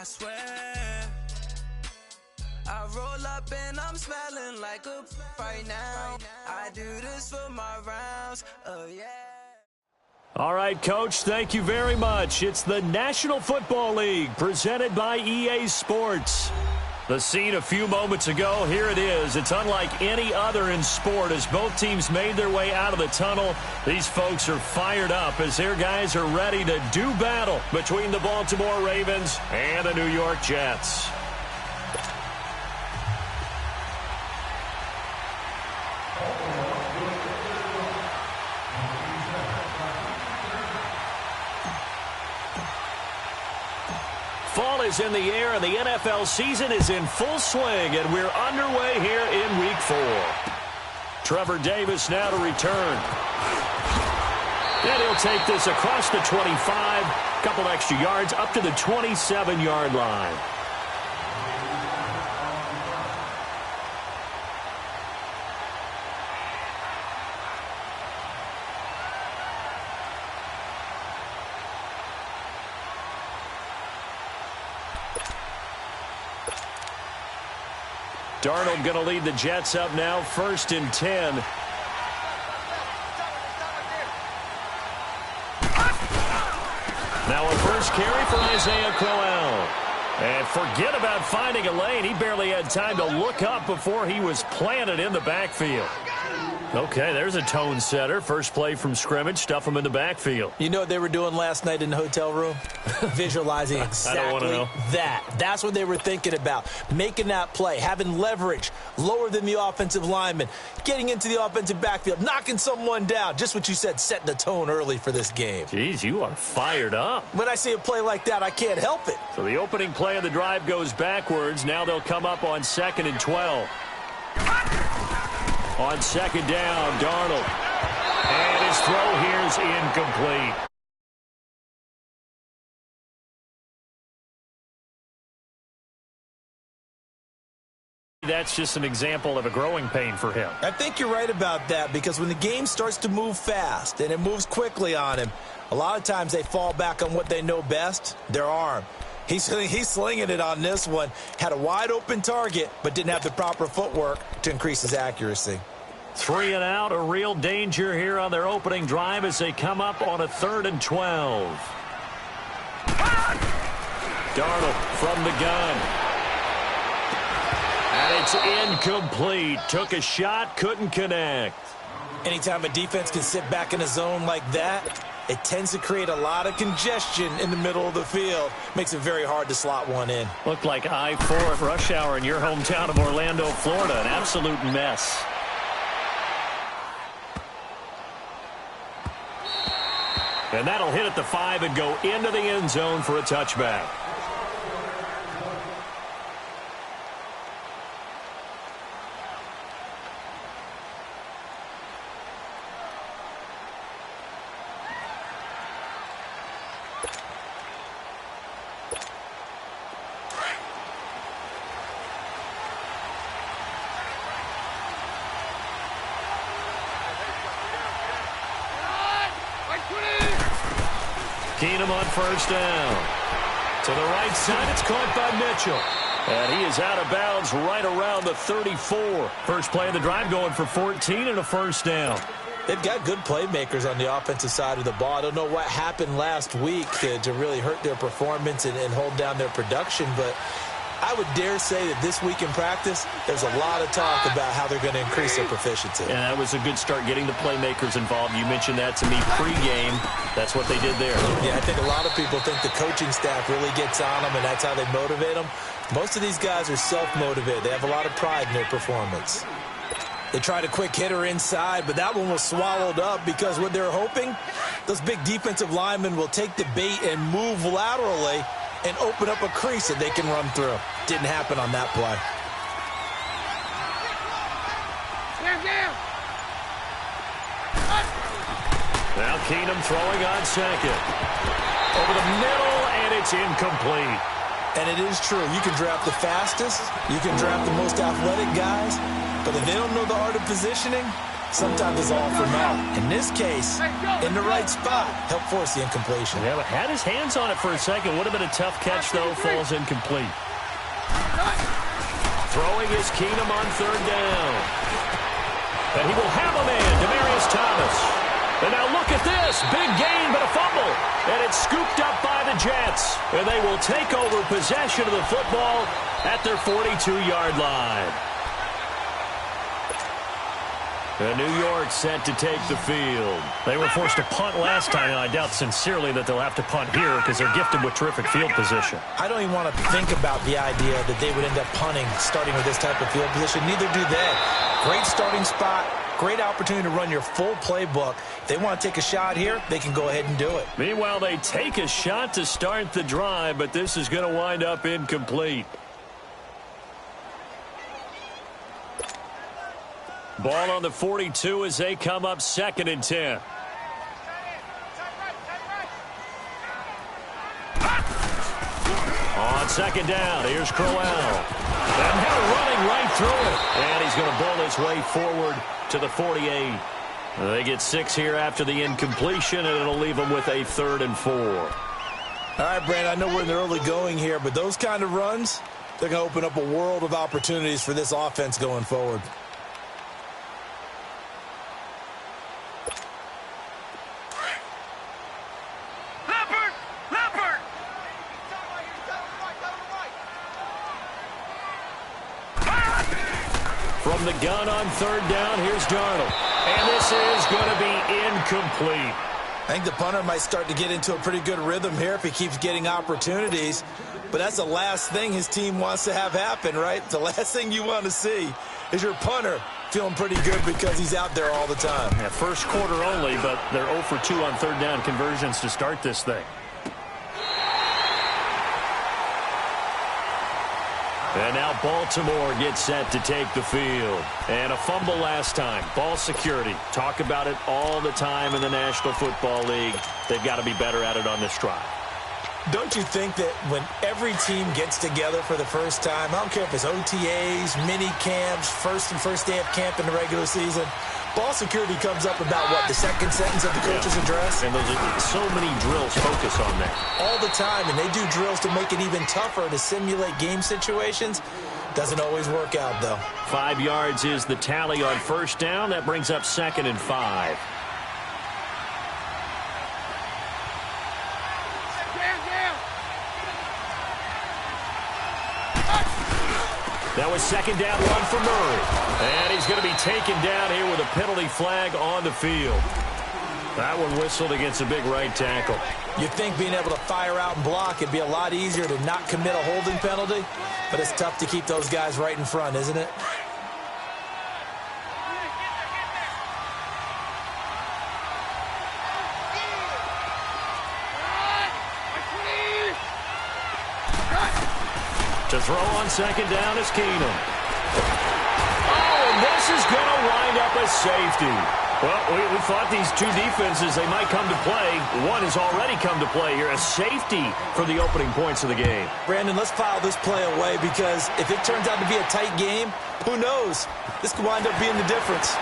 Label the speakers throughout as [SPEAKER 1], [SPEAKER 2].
[SPEAKER 1] I swear. I roll up and I'm smelling like a right now. I do this for my rounds, oh yeah.
[SPEAKER 2] All right, Coach, thank you very much. It's the National Football League presented by EA Sports. The scene a few moments ago, here it is. It's unlike any other in sport as both teams made their way out of the tunnel. These folks are fired up as their guys are ready to do battle between the Baltimore Ravens and the New York Jets. Fall is in the air, and the NFL season is in full swing, and we're underway here in Week 4. Trevor Davis now to return. And he'll take this across the 25, couple extra yards, up to the 27-yard line. Darnold going to lead the Jets up now, 1st and 10. Now a first carry for Isaiah Crowell. And forget about finding a lane. He barely had time to look up before he was planted in the backfield. Okay, there's a tone setter. First play from scrimmage, stuff him in the backfield.
[SPEAKER 3] You know what they were doing last night in the hotel room? Visualizing exactly that. That's what they were thinking about. Making that play, having leverage, lower than the offensive lineman, getting into the offensive backfield, knocking someone down. Just what you said, setting the tone early for this game.
[SPEAKER 2] Jeez, you are fired up.
[SPEAKER 3] When I see a play like that, I can't help it.
[SPEAKER 2] So the opening play of the drive goes backwards. Now they'll come up on 2nd and 12. On 2nd down, Darnold. And his throw here's incomplete. That's just an example of a growing pain for him.
[SPEAKER 3] I think you're right about that, because when the game starts to move fast and it moves quickly on him, a lot of times they fall back on what they know best, their arm. He's slinging it on this one. Had a wide-open target, but didn't have the proper footwork to increase his accuracy.
[SPEAKER 2] 3 and out, a real danger here on their opening drive as they come up on a 3rd and 12. Darnold from the gun. And it's incomplete. Took a shot, couldn't connect.
[SPEAKER 3] Anytime a defense can sit back in a zone like that, it tends to create a lot of congestion in the middle of the field. Makes it very hard to slot one in.
[SPEAKER 2] Looked like I-4 at rush hour in your hometown of Orlando, Florida. An absolute mess. And that'll hit at the 5 and go into the end zone for a touchback. Keenum on 1st down. To the right side, it's caught by Mitchell. And he is out of bounds right around the 34. First play of the drive going for 14 and a 1st down.
[SPEAKER 3] They've got good playmakers on the offensive side of the ball. I don't know what happened last week to really hurt their performance and hold down their production, but I would dare say that this week in practice, there's a lot of talk about how they're going to increase their proficiency.
[SPEAKER 2] And that was a good start getting the playmakers involved. You mentioned that to me pregame. That's what they did there.
[SPEAKER 3] Yeah, I think a lot of people think the coaching staff really gets on them, and that's how they motivate them. Most of these guys are self-motivated. They have a lot of pride in their performance. They tried a quick hitter inside, but that one was swallowed up because what they're hoping, those big defensive linemen will take the bait and move laterally and open up a crease that they can run through. Didn't happen on that play.
[SPEAKER 2] Now Keenum throwing on 2nd. Over the middle, and it's incomplete.
[SPEAKER 3] And it is true. You can draft the fastest. You can draft the most athletic guys. But if they don't know the art of positioning, sometimes it's all for naught. In this case, in the right spot, help force the incompletion.
[SPEAKER 2] Yeah, but had his hands on it for a second. Would have been a tough catch, though. Falls incomplete. Throwing is Keenum on third down. And he will have a man, Demaryius Thomas. And now look at this. Big gain, but a fumble. And it's scooped up by the Jets. And they will take over possession of the football at their 42-yard line. And New York set to take the field. They were forced to punt last time, and I doubt sincerely that they'll have to punt here because they're gifted with terrific field position.
[SPEAKER 3] I don't even want to think about the idea that they would end up punting starting with this type of field position. Neither do they. Great starting spot, great opportunity to run your full playbook. If they want to take a shot here, they can go ahead and do it.
[SPEAKER 2] Meanwhile, they take a shot to start the drive, but this is going to wind up incomplete. Ball on the 42 as they come up 2nd and 10. On 2nd down, here's Crowell. And now running right through it. And he's going to bowl his way forward to the 48. They get 6 here after the incompletion, and it'll leave them with a 3rd and 4.
[SPEAKER 3] All right, Brand, I know we're in the early going here, but those kind of runs, they're going to open up a world of opportunities for this offense going forward.
[SPEAKER 2] From the gun on 3rd down, here's Darnold. And this is going to be incomplete.
[SPEAKER 3] I think the punter might start to get into a pretty good rhythm here if he keeps getting opportunities. But that's the last thing his team wants to have happen, right? The last thing you want to see is your punter feeling pretty good because he's out there all the time.
[SPEAKER 2] Yeah, first quarter only, but they're 0 for 2 on 3rd down conversions to start this thing. And now Baltimore gets set to take the field. And a fumble last time. Ball security. Talk about it all the time in the National Football League. They've got to be better at it on this drive.
[SPEAKER 3] Don't you think that when every team gets together for the first time, I don't care if it's OTAs, mini camps, first day of camp in the regular season, ball security comes up about, what, the second sentence of the coach's address?
[SPEAKER 2] And those are so many drills focus on that.
[SPEAKER 3] All the time, and they do drills to make it even tougher to simulate game situations. Doesn't always work out, though.
[SPEAKER 2] 5 yards is the tally on 1st down. That brings up 2nd and 5. That was 2nd down, 1 for Murray. And he's going to be taken down here with a penalty flag on the field. That one whistled against a big right tackle.
[SPEAKER 3] You'd think being able to fire out and block, it'd be a lot easier to not commit a holding penalty, but it's tough to keep those guys right in front, isn't it?
[SPEAKER 2] To throw on 2nd down is Keenum. Oh, and this is going to wind up a safety. Well, we thought these two defenses, they might come to play. One has already come to play here. A safety for the opening points of the game.
[SPEAKER 3] Brandon, let's file this play away because if it turns out to be a tight game, who knows? This could wind up being the difference.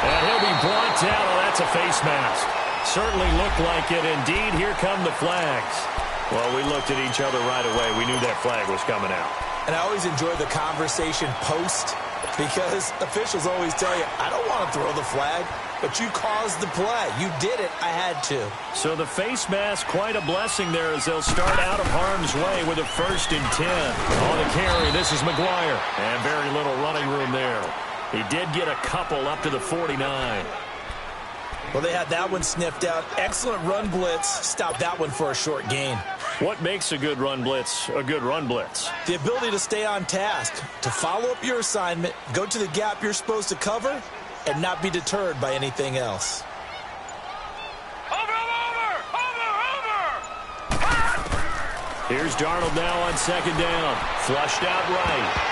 [SPEAKER 2] And he'll be brought down. Oh, that's a face mask. Certainly looked like it. Indeed, here come the flags. Well, we looked at each other right away. We knew that flag was coming out.
[SPEAKER 3] And I always enjoy the conversation post because officials always tell you, I don't want to throw the flag, but you caused the play. You did it. I had to. So
[SPEAKER 2] the face mask, quite a blessing there as they'll start out of harm's way with a 1st and 10. On the carry, this is McGuire. And very little running room there. He did get a couple up to the 49.
[SPEAKER 3] Well, they had that one sniffed out. Excellent run blitz. Stopped that one for a short gain.
[SPEAKER 2] What makes a good run blitz a good run blitz?
[SPEAKER 3] The ability to stay on task, to follow up your assignment, go to the gap you're supposed to cover, and not be deterred by anything else.
[SPEAKER 2] Over! Here's Darnold now on 2nd down. Flushed out right.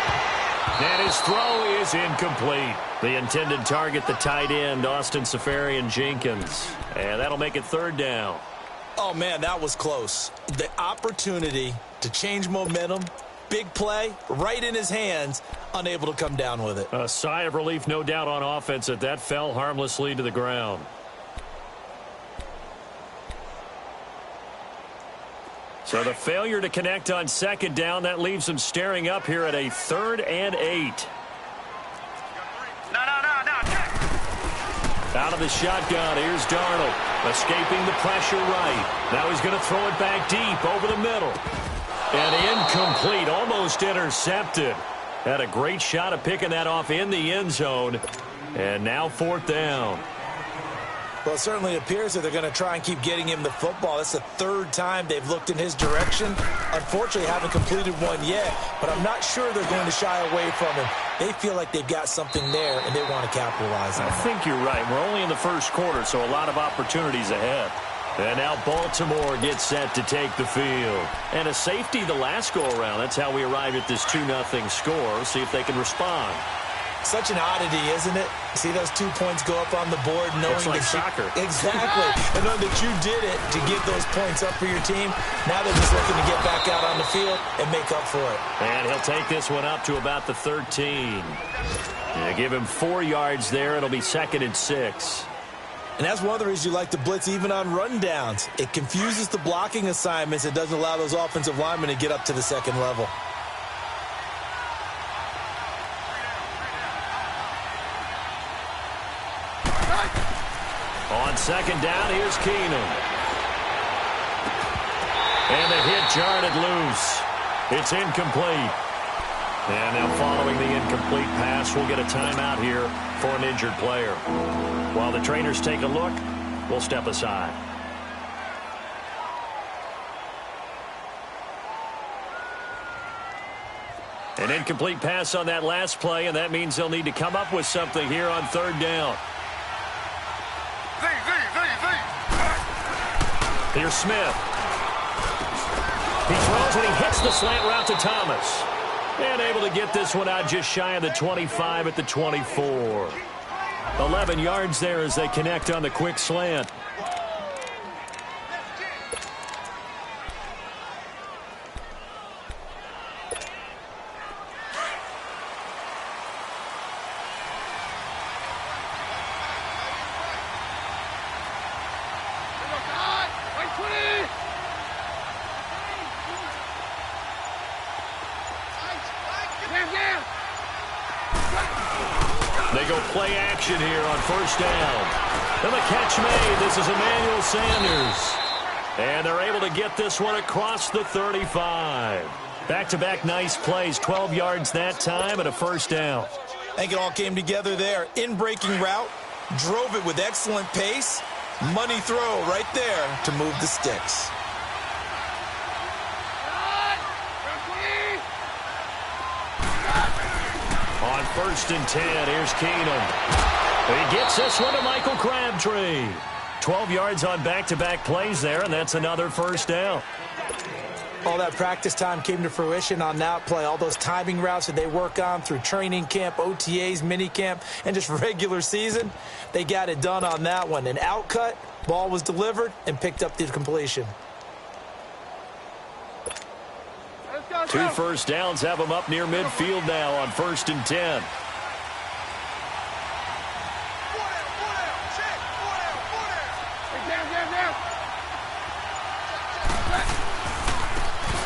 [SPEAKER 2] And his throw is incomplete. The intended target, the tight end, Austin Seferian-Jenkins. And that'll make it 3rd down.
[SPEAKER 3] Oh, man, that was close. The opportunity to change momentum, big play, right in his hands. unable to come down with it.
[SPEAKER 2] A sigh of relief, no doubt, on offense that fell harmlessly to the ground. So the failure to connect on second down, that leaves them staring up here at a 3rd and 8. Out of the shotgun, here's Darnold, escaping the pressure right. Now he's going to throw it back deep over the middle. And incomplete, almost intercepted. Had a great shot of picking that off in the end zone. And now 4th down.
[SPEAKER 3] Well, it certainly appears that they're going to try and keep getting him the football. That's the 3rd time they've looked in his direction. Unfortunately, haven't completed one yet, but I'm not sure they're going to shy away from him. They feel like they've got something there, and they want to capitalize on it.
[SPEAKER 2] I think you're right. We're only in the first quarter, so a lot of opportunities ahead. And now Baltimore gets set to take the field. And a safety the last go-around. That's how we arrive at this 2-0 score. See if they can respond.
[SPEAKER 3] Such an oddity, isn't it? See those 2 points go up on the board, knowing
[SPEAKER 2] looks like soccer.
[SPEAKER 3] Exactly. And knowing that you did it to give those points up for your team. Now they're just looking to get back out on the field and make up for it.
[SPEAKER 2] And he'll take this one up to about the 13. They give him 4 yards there. It'll be 2nd and 6.
[SPEAKER 3] And that's one of the reasons you like to blitz even on rundowns. It confuses the blocking assignments. It doesn't allow those offensive linemen to get up to the second level.
[SPEAKER 2] On second down, here's Keenum. And the hit jarred it loose. It's incomplete. And now following the incomplete pass, we'll get a timeout here for an injured player. While the trainers take a look, we'll step aside. An incomplete pass on that last play, and that means they'll need to come up with something here on 3rd down. Here's Smith. He throws and he hits the slant route to Thomas. And able to get this one out just shy of the 25 at the 24. 11 yards there as they connect on the quick slant. They go play action here on 1st down. And the catch made. This is Emmanuel Sanders. And they're able to get this one across the 35. Back-to-back nice plays. 12 yards that time and a 1st down.
[SPEAKER 3] I think it all came together there. In-breaking route. Drove it with excellent pace. Money throw right there to move the sticks.
[SPEAKER 2] On 1st and 10, here's Keenum. He gets this one to Michael Crabtree. 12 yards on back-to-back plays there, and that's another 1st down.
[SPEAKER 3] All that practice time came to fruition on that play. All those timing routes that they work on through training camp, OTAs, minicamp, and just regular season, they got it done on that one. An outcut, ball was delivered, and picked up the completion.
[SPEAKER 2] 2 1st downs have them up near midfield now on 1st and 10.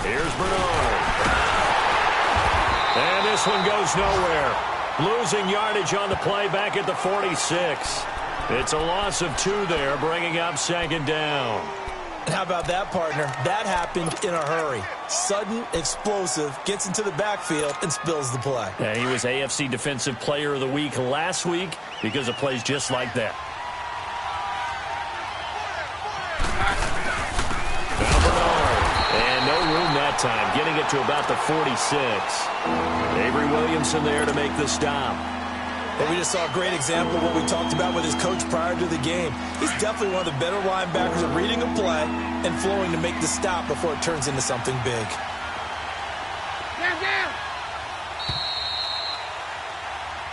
[SPEAKER 2] Here's Bernard. And this one goes nowhere. Losing yardage on the play back at the 46. It's a loss of 2 there, bringing up 2nd down.
[SPEAKER 3] How about that, partner? That happened in a hurry. Sudden, explosive, gets into the backfield, and spills the play.
[SPEAKER 2] And he was AFC Defensive Player of the Week last week because of plays just like that. Now Bernard. And no room that time, getting it to about the 46. Avery Williamson there to make the stop.
[SPEAKER 3] But we just saw a great example of what we talked about with his coach prior to the game. He's definitely one of the better linebackers at reading a play and flowing to make the stop before it turns into something big.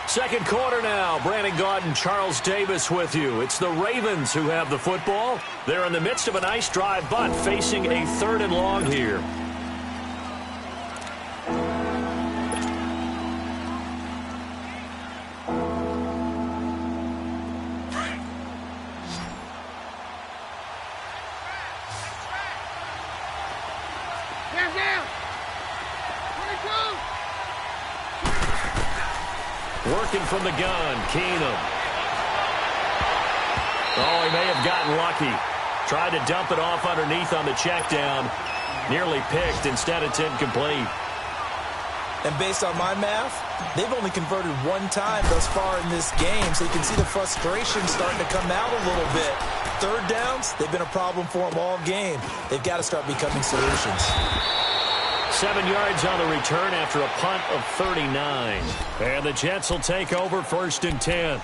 [SPEAKER 2] Second quarter now. Brandon Gaudin, Charles Davis with you. It's the Ravens who have the football. They're in the midst of a nice drive, but facing a 3rd and long here. Working from the gun, Keenum. Oh, he may have gotten lucky. Tried to dump it off underneath on the check down. Nearly picked. Instead, it's incomplete.
[SPEAKER 3] And based on my math, they've only converted one time thus far in this game, so you can see the frustration starting to come out a little bit. Third downs, they've been a problem for them all game. They've got to start becoming solutions.
[SPEAKER 2] 7 yards on the return after a punt of 39. And the Jets will take over 1st and 10.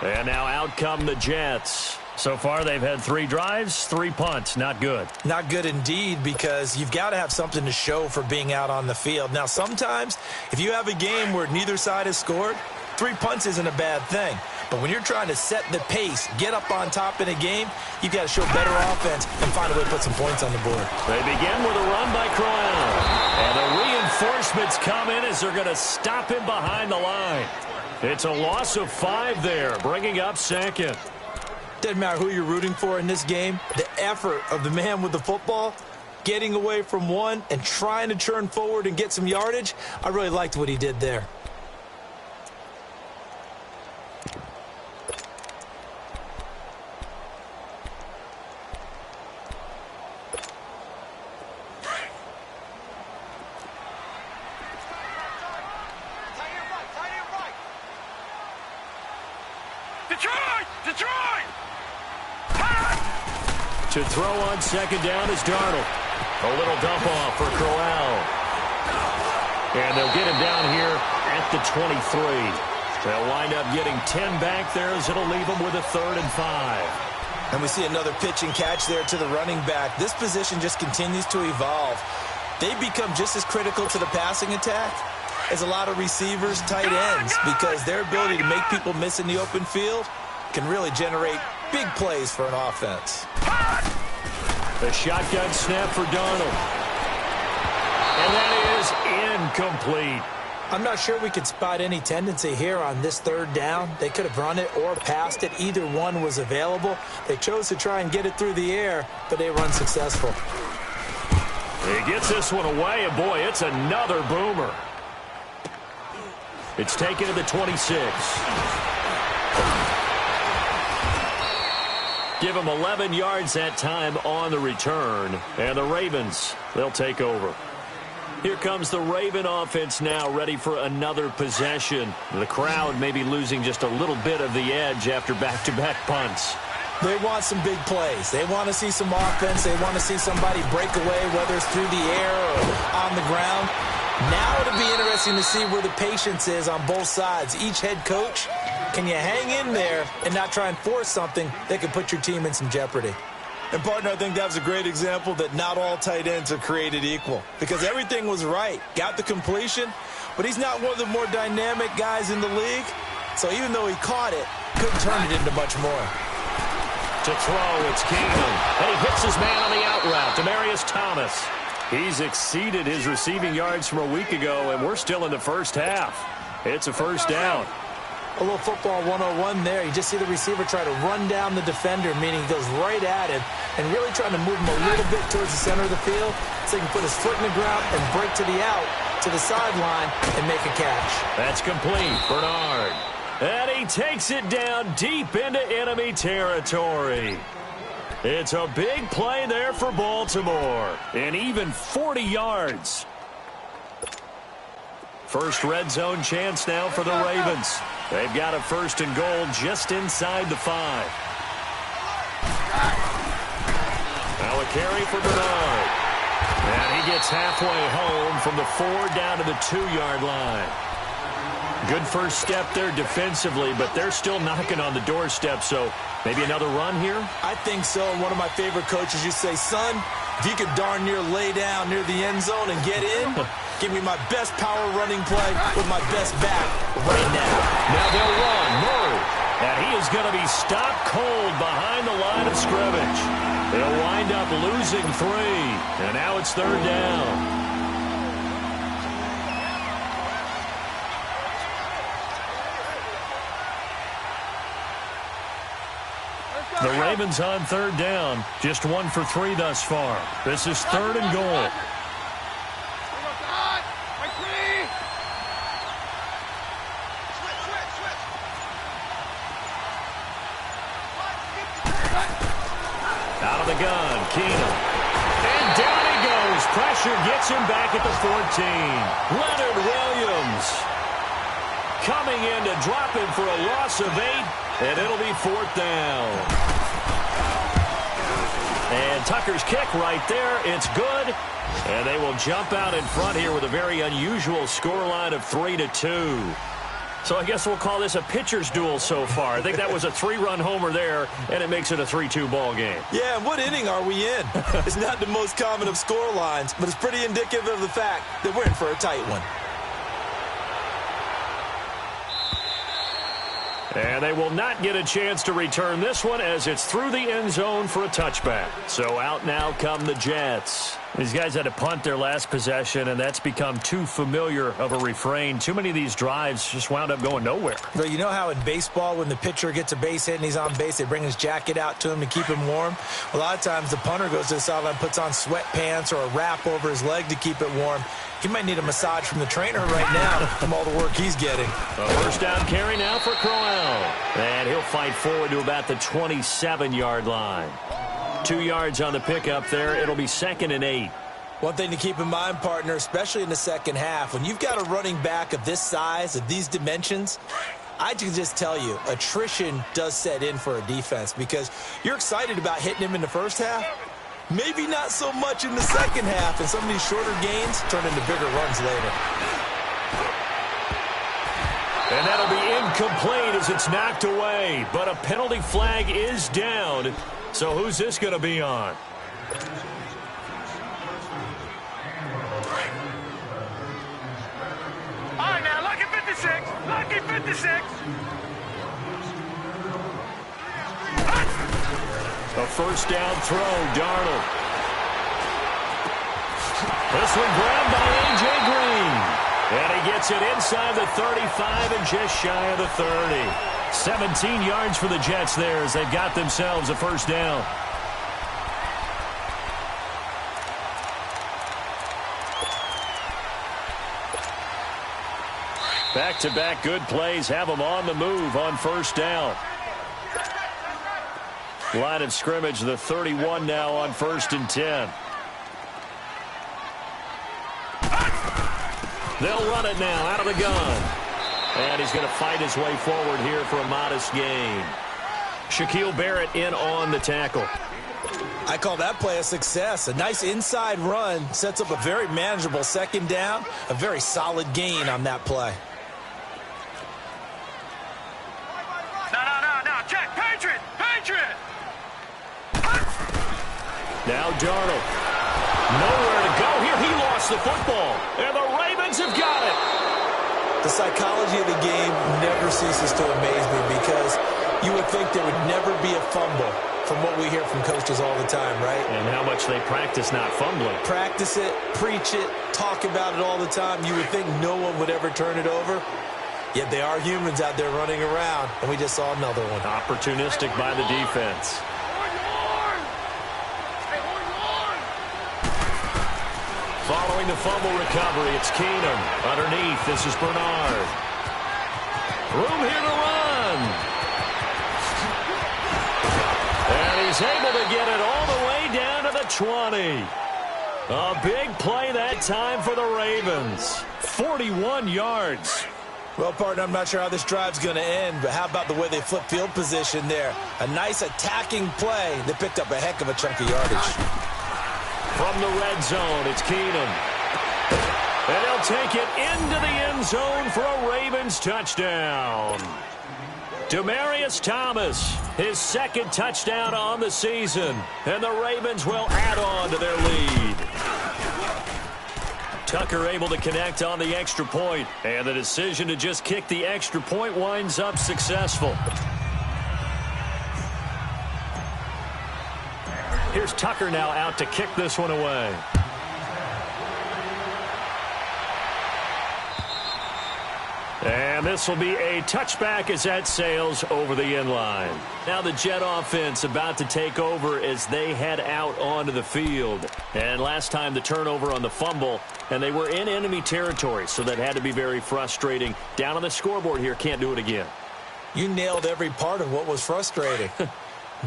[SPEAKER 2] And now out come the Jets. So far, they've had 3 drives, 3 punts. Not good.
[SPEAKER 3] Not good indeed, because you've got to have something to show for being out on the field. Now, sometimes, if you have a game where neither side has scored, 3 punts isn't a bad thing. But when you're trying to set the pace, get up on top in a game, you've got to show better offense and find a way to put some points on the board.
[SPEAKER 2] They begin with a run by Crowell. And the reinforcements come in as they're going to stop him behind the line. It's a loss of 5 there, bringing up 2nd.
[SPEAKER 3] Doesn't matter who you're rooting for in this game. The effort of the man with the football, getting away from one and trying to turn forward and get some yardage, I really liked what he did there.
[SPEAKER 2] To throw on 2nd down is Darnold. A little dump off for Crowell. And they'll get him down here at the 23. They'll wind up getting 10 back there as it'll leave them with a 3rd and 5.
[SPEAKER 3] And we see another pitch and catch there to the running back. This position just continues to evolve. They become just as critical to the passing attack as a lot of receivers, tight ends, because their ability to make people miss in the open field can really generate big plays for an offense.
[SPEAKER 2] The shotgun snap for Darnold. And that is incomplete.
[SPEAKER 3] I'm not sure we could spot any tendency here on this 3rd down. They could have run it or passed it. Either one was available. They chose to try and get it through the air, but they were unsuccessful.
[SPEAKER 2] He gets this one away, and boy, it's another boomer. It's taken to the 26. Give them 11 yards that time on the return. And the Ravens, they'll take over. Here comes the Raven offense now, ready for another possession. The crowd may be losing just a little bit of the edge after back-to-back punts.
[SPEAKER 3] They want some big plays. They want to see some offense. They want to see somebody break away, whether it's through the air or on the ground. Now it'll be interesting to see where the patience is on both sides. Each head coach, can you hang in there and not try and force something that could put your team in some jeopardy? And, partner, I think that was a great example that not all tight ends are created equal, because everything was right. Got the completion, but he's not one of the more dynamic guys in the league. So even though he caught it, couldn't turn it into much more.
[SPEAKER 2] To throw, it's Keenum. And he hits his man on the out route, Demaryius Thomas. He's exceeded his receiving yards from a week ago, and we're still in the first half. It's a 1st down.
[SPEAKER 3] A little football 101 there. You just see the receiver try to run down the defender, meaning he goes right at him and really trying to move him a little bit towards the center of the field so he can put his foot in the ground and break to the out, to the sideline, and make a catch.
[SPEAKER 2] That's complete. Bernard. And he takes it down deep into enemy territory. It's a big play there for Baltimore. And even 40 yards. First red zone chance now for the Ravens. They've got a 1st and goal just inside the 5. Now a carry for Bernard. And he gets halfway home from the 4 down to the 2-yard line. Good first step there defensively, but they're still knocking on the doorstep, so maybe another run here?
[SPEAKER 3] I think so. And one of my favorite coaches used to say, son, if you could darn near lay down near the end zone and get in, give me my best power running play with my best back right now.
[SPEAKER 2] Now they'll run. Murray. And he is going to be stopped cold behind the line of scrimmage. They'll wind up losing 3. And now it's 3rd down. The Ravens on 3rd down. Just 1 for 3 thus far. This is 3rd and goal. pressure gets him back at the 14. Leonard Williams coming in to drop him for a loss of 8, and it'll be 4th down. And Tucker's kick right there. It's good. And they will jump out in front here with a very unusual scoreline of 3-2. So I guess we'll call this a pitcher's duel so far. I think that was a 3-run homer there, and it makes it a 3-2 ball game.
[SPEAKER 3] Yeah, and what inning are we in? It's not the most common of score lines, but it's pretty indicative of the fact that we're in for a tight one.
[SPEAKER 2] And they will not get a chance to return this one as it's through the end zone for a touchback. So out now come the Jets. These guys had to punt their last possession, and that's become too familiar of a refrain. Too many of these drives just wound up going nowhere.
[SPEAKER 3] But you know how in baseball, when the pitcher gets a base hit and he's on base, they bring his jacket out to him to keep him warm? A lot of times the punter goes to the sideline, puts on sweatpants or a wrap over his leg to keep it warm. He might need a massage from the trainer right now from all the work he's getting.
[SPEAKER 2] A first down carry now for Crowell. And he'll fight forward to about the 27-yard line. 2 yards on the pickup there. It'll be 2nd and 8.
[SPEAKER 3] One thing to keep in mind, partner, especially in the second half, when you've got a running back of this size, of these dimensions, I can just tell you, attrition does set in for a defense because you're excited about hitting him in the first half. Maybe not so much in the second half, and some of these shorter gains turn into bigger runs later.
[SPEAKER 2] And that'll be incomplete as it's knocked away. But a penalty flag is down. So who's this going to be on?
[SPEAKER 4] All right, now, lucky 56. Lucky 56.
[SPEAKER 2] A first down throw, Darnold. This one grabbed by A.J. Green. And he gets it inside the 35 and just shy of the 30. 17 yards for the Jets there as they've got themselves a first down. Back-to-back good plays have them on the move on first down. Line of scrimmage, the 31 now on 1st and 10. They'll run it now out of the gun. And he's going to fight his way forward here for a modest gain. Shaquille Barrett in on the tackle.
[SPEAKER 3] I call that play a success. A nice inside run sets up a very manageable second down. A very solid gain on that play.
[SPEAKER 4] No. Check. Patriot.
[SPEAKER 2] Now Darnold. Nowhere to go here. He lost the football. And the Ravens have got it.
[SPEAKER 3] The psychology of the game never ceases to amaze me because you would think there would never be a fumble from what we hear from coaches all the time, right?
[SPEAKER 2] And how much they practice not fumbling.
[SPEAKER 3] Practice it, preach it, talk about it all the time. You would think no one would ever turn it over. Yet they are humans out there running around, and we just saw another one.
[SPEAKER 2] Opportunistic by the defense. Following the fumble recovery, it's Keenum. Underneath, this is Bernard. Room here to run. And he's able to get it all the way down to the 20. A big play that time for the Ravens. 41 yards.
[SPEAKER 3] Well, partner, I'm not sure how this drive's going to end, but how about the way they flip field position there? A nice attacking play that picked up a heck of a chunk of yardage.
[SPEAKER 2] From the red zone, it's Keenum. And they'll take it into the end zone for a Ravens touchdown. Demaryius Thomas, his 2nd touchdown on the season. And the Ravens will add on to their lead. Tucker able to connect on the extra point. And the decision to just kick the extra point winds up successful. Here's Tucker now out to kick this one away. And this will be a touchback as that sails over the end line. Now the Jet offense about to take over as they head out onto the field. And last time the turnover on the fumble, and they were in enemy territory, so that had to be very frustrating. Down on the scoreboard here, can't do it again.
[SPEAKER 3] You nailed every part of what was frustrating.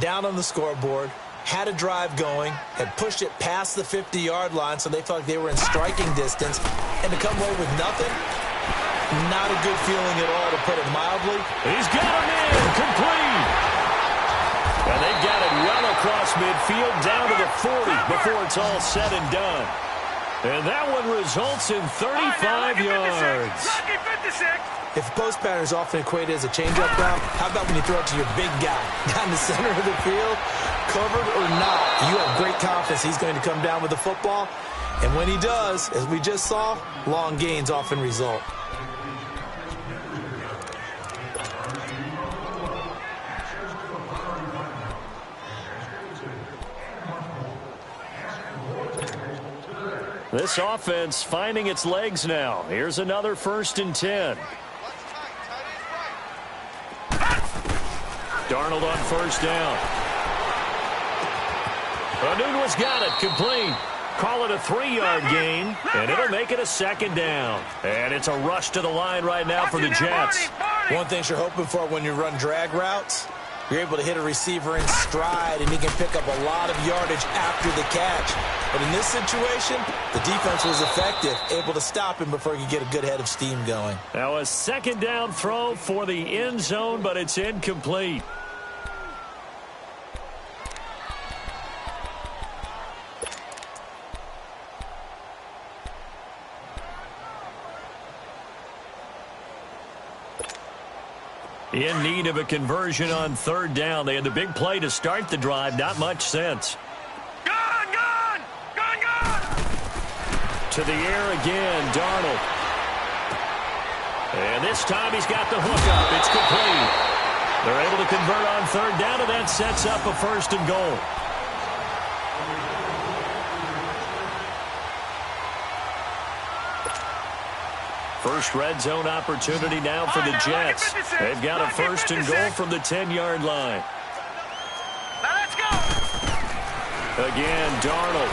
[SPEAKER 3] Down on the scoreboard, had a drive going, had pushed it past the 50-yard line so they felt like they were in striking distance, and to come away with nothing, not a good feeling at all, to put it mildly.
[SPEAKER 2] He's got him in, complete. And they've got it well across midfield, down to the 40 before it's all said and done. And that one results in 35 yards.
[SPEAKER 4] Lucky 56.
[SPEAKER 3] If the post pattern is often equated as a change-up route, how about when you throw it to your big guy down the center of the field, covered or not? You have great confidence he's going to come down with the football. And when he does, as we just saw, long gains often result.
[SPEAKER 2] This offense finding its legs now. Here's another 1st and 10. Darnold on 1st down. Anunwa's got it, complete. Call it a 3-yard gain, and it'll make it a 2nd down. And it's a rush to the line right now for the Jets.
[SPEAKER 3] One thing you're hoping for when you run drag routes, you're able to hit a receiver in stride, and he can pick up a lot of yardage after the catch. But in this situation, the defense was effective, able to stop him before he could get a good head of steam going.
[SPEAKER 2] Now a 2nd down throw for the end zone, but it's incomplete. In need of a conversion on 3rd down. They had the big play to start the drive. Not much sense.
[SPEAKER 4] Gone!
[SPEAKER 2] To the air again, Darnold. And this time he's got the hook up. It's complete. They're able to convert on 3rd down, and that sets up a 1st and goal. First red zone opportunity now for the Jets. They've got a 1st and goal from the 10-yard line.
[SPEAKER 4] Now let's go.
[SPEAKER 2] Again, Darnold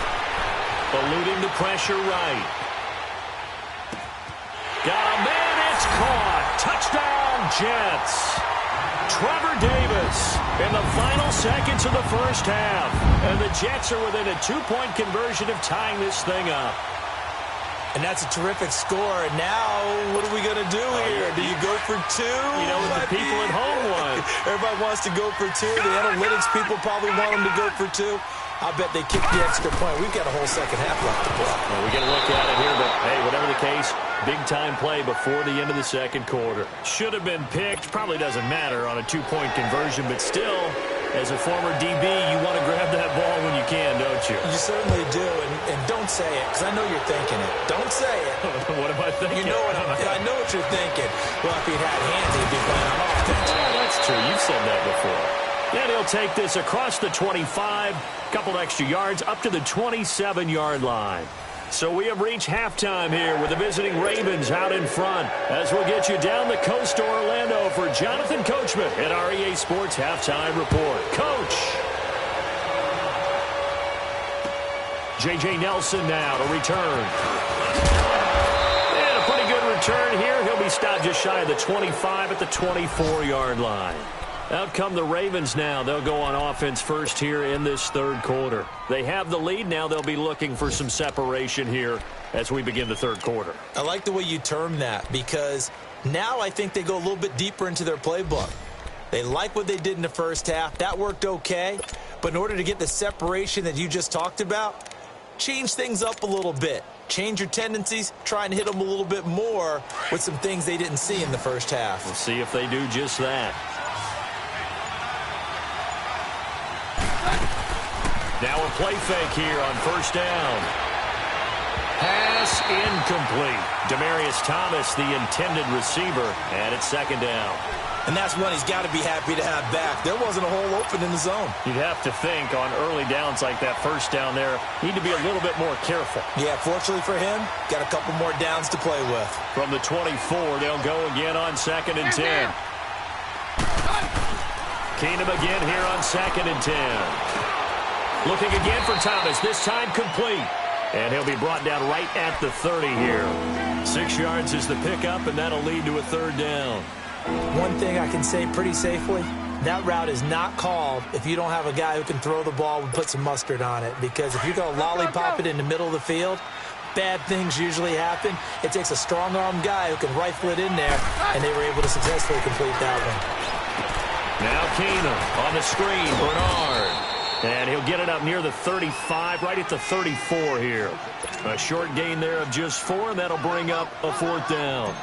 [SPEAKER 2] eluding the pressure right. Got a man, it's caught. Touchdown, Jets. Trevor Davis in the final seconds of the 1st half. And the Jets are within a 2-point conversion of tying this thing up.
[SPEAKER 3] And that's a terrific score. And now, what are we going to do here? Do you go for 2?
[SPEAKER 2] You know what the people at home want.
[SPEAKER 3] Everybody wants to go for 2. The analytics people probably want them to go for 2. I bet they kick the extra point. We've got a whole 2nd half left to play.
[SPEAKER 2] Well, we get a look at it here, but hey, whatever the case, big-time play before the end of the 2nd quarter. Should have been picked. Probably doesn't matter on a 2-point conversion, but still, as a former DB, you want to grab that ball when you can, don't you?
[SPEAKER 3] You certainly do, and don't say it, because I know you're thinking it. Don't say it.
[SPEAKER 2] What am I thinking?
[SPEAKER 3] You know I know what you're thinking. Well, if he'd had hands, he'd be playing on offense.
[SPEAKER 2] Yeah, that's true. You've said that before. And he'll take this across the 25, couple extra yards, up to the 27-yard line. So we have reached halftime here with the visiting Ravens out in front, as we'll get you down the coast to Orlando for Jonathan Coachman at our EA Sports Halftime Report. Coach! J.J. Nelson now to return. And a pretty good return here. He'll be stopped just shy of the 25 at the 24-yard line. Out come the Ravens now. They'll go on offense first here in this 3rd quarter. They have the lead. Now they'll be looking for some separation here as we begin the 3rd quarter.
[SPEAKER 3] I like the way you term that, because now I think they go a little bit deeper into their playbook. They like what they did in the 1st half. That worked okay. But in order to get the separation that you just talked about, change things up a little bit. Change your tendencies. Try and hit them a little bit more with some things they didn't see in the 1st half.
[SPEAKER 2] We'll see if they do just that. Now a play fake here on 1st down. Pass incomplete. Demaryius Thomas, the intended receiver, and it's 2nd down.
[SPEAKER 3] And that's one he's got to be happy to have back. There wasn't a hole open in the zone.
[SPEAKER 2] You'd have to think on early downs like that 1st down there, need to be a little bit more careful.
[SPEAKER 3] Yeah, fortunately for him, got a couple more downs to play with.
[SPEAKER 2] From the 24, they'll go again on 2nd and 10. Keenum again here on 2nd and 10. Looking again for Thomas, this time complete. And he'll be brought down right at the 30 here. 6 yards is the pickup, and that'll lead to a 3rd down.
[SPEAKER 3] One thing I can say pretty safely, that route is not called if you don't have a guy who can throw the ball and put some mustard on it. Because if you're going to lollipop it in the middle of the field, bad things usually happen. It takes a strong-armed guy who can rifle it in there, and they were able to successfully complete that one.
[SPEAKER 2] Now Keenum on the screen, Bernard. And he'll get it up near the 35, right at the 34 here. A short gain there of just 4, and that'll bring up a 4th down.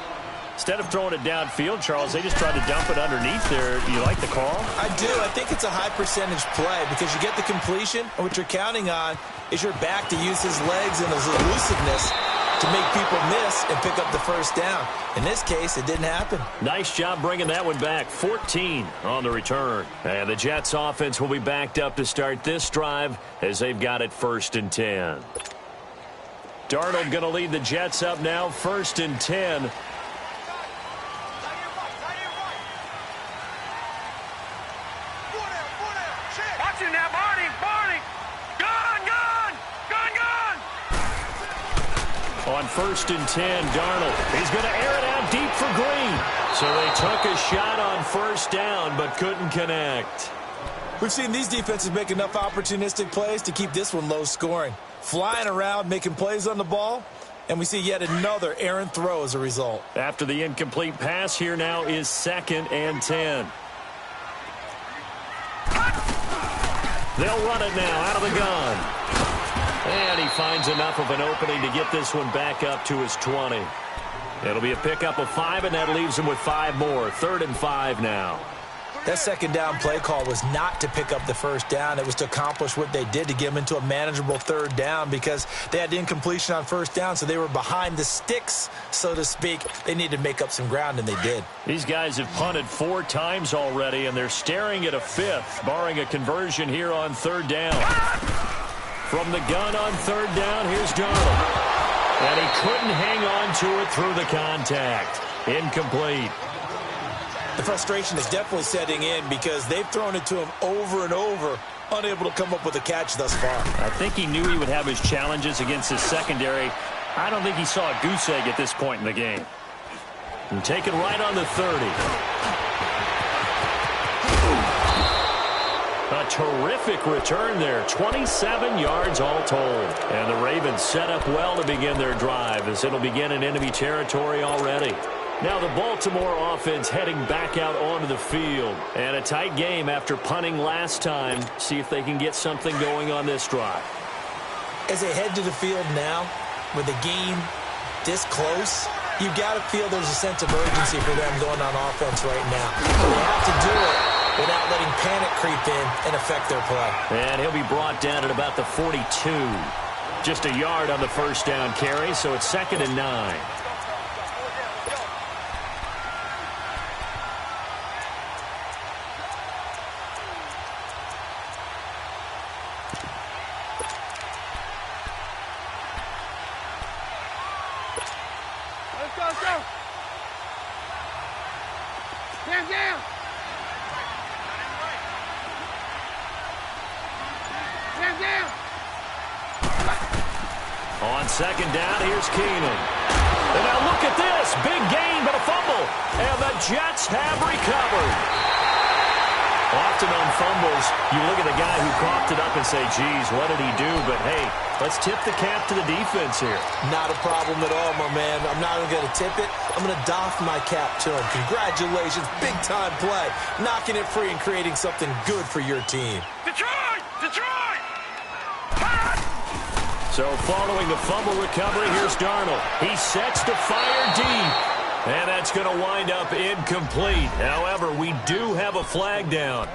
[SPEAKER 2] Instead of throwing it downfield, Charles, they just tried to dump it underneath there. You like the call?
[SPEAKER 3] I do. I think it's a high-percentage play because you get the completion, and what you're counting on is your back to use his legs and his elusiveness to make people miss and pick up the first down. In this case, it didn't happen.
[SPEAKER 2] Nice job bringing that one back. 14 on the return. And the Jets offense will be backed up to start this drive as they've got it 1st and 10. Darnold going to lead the Jets up now, 1st and 10. On 1st and 10, Darnold. He's going to air it out deep for Green. So they took a shot on 1st down, but couldn't connect.
[SPEAKER 3] We've seen these defenses make enough opportunistic plays to keep this one low scoring. Flying around, making plays on the ball, and we see yet another errant throw as a result.
[SPEAKER 2] After the incomplete pass, here now is 2nd and 10. They'll run it now out of the gun. And he finds enough of an opening to get this one back up to his 20. It'll be a pickup of 5, and that leaves him with 5 more. 3rd and 5 now.
[SPEAKER 3] That 2nd down play call was not to pick up the 1st down. It was to accomplish what they did to get them into a manageable 3rd down because they had incompletion on 1st down, so they were behind the sticks, so to speak. They needed to make up some ground, and they did.
[SPEAKER 2] These guys have punted 4 times already, and they're staring at a 5th, barring a conversion here on 3rd down. From the gun on 3rd down, here's Darnold. And he couldn't hang on to it through the contact. Incomplete.
[SPEAKER 3] The frustration is definitely setting in because they've thrown it to him over and over, unable to come up with a catch thus far.
[SPEAKER 2] I think he knew he would have his challenges against his secondary. I don't think he saw a goose egg at this point in the game. And taken right on the 30. A terrific return there. 27 yards all told. And the Ravens set up well to begin their drive as it'll begin in enemy territory already. Now the Baltimore offense heading back out onto the field. And a tight game after punting last time. See if they can get something going on this drive.
[SPEAKER 3] As they head to the field now, with the game this close, you've got to feel there's a sense of urgency for them going on offense right now. But they have to do it without letting panic creep in and affect their play.
[SPEAKER 2] And he'll be brought down at about the 42. Just a yard on the 1st down carry, so it's 2nd and 9.
[SPEAKER 4] Let's go. Down.
[SPEAKER 2] On 2nd down, here's Keenum. And now look at this. Big gain, but a fumble. And the Jets have recovered. Often on fumbles, you look at the guy who coughed it up and say, geez, what did he do? But, hey, let's tip the cap to the defense here.
[SPEAKER 3] Not a problem at all, my man. I'm not even going to tip it. I'm going to doff my cap to him. Congratulations. Big-time play. Knocking it free and creating something good for your team.
[SPEAKER 4] Detroit!
[SPEAKER 2] So following the fumble recovery, here's Darnold. He sets to fire deep. And that's going to wind up incomplete. However, we do have a flag down.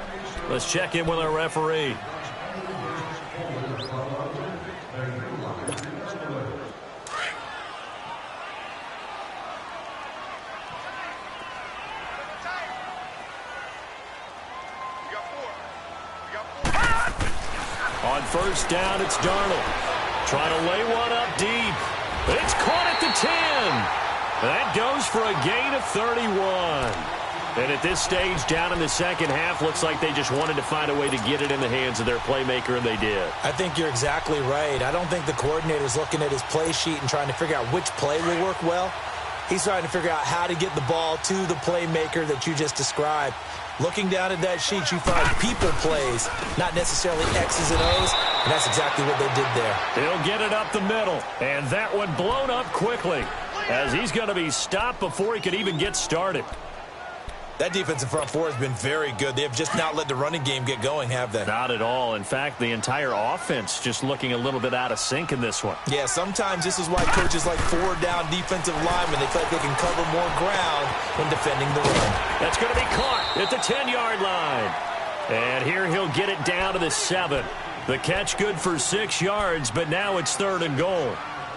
[SPEAKER 2] Let's check in with our referee. On 1st down, it's Darnold. Trying to lay one up deep. It's caught at the 10. That goes for a gain of 31. And at this stage, down in the 2nd half, looks like they just wanted to find a way to get it in the hands of their playmaker, and they did.
[SPEAKER 3] I think you're exactly right. I don't think the coordinator's looking at his play sheet and trying to figure out which play will work well. He's trying to figure out how to get the ball to the playmaker that you just described. Looking down at that sheet, you find people plays, not necessarily X's and O's, and that's exactly what they did there.
[SPEAKER 2] He'll get it up the middle, and that one blown up quickly as he's going to be stopped before he could even get started.
[SPEAKER 3] That defensive front four has been very good. They have just not let the running game get going, have they?
[SPEAKER 2] Not at all. In fact, the entire offense just looking a little bit out of sync in this one.
[SPEAKER 3] Yeah, sometimes this is why coaches like four-down defensive linemen, they feel like they can cover more ground when defending the run.
[SPEAKER 2] That's going to be caught at the 10-yard line. And here he'll get it down to the 7. The catch good for 6 yards, but now it's 3rd and goal.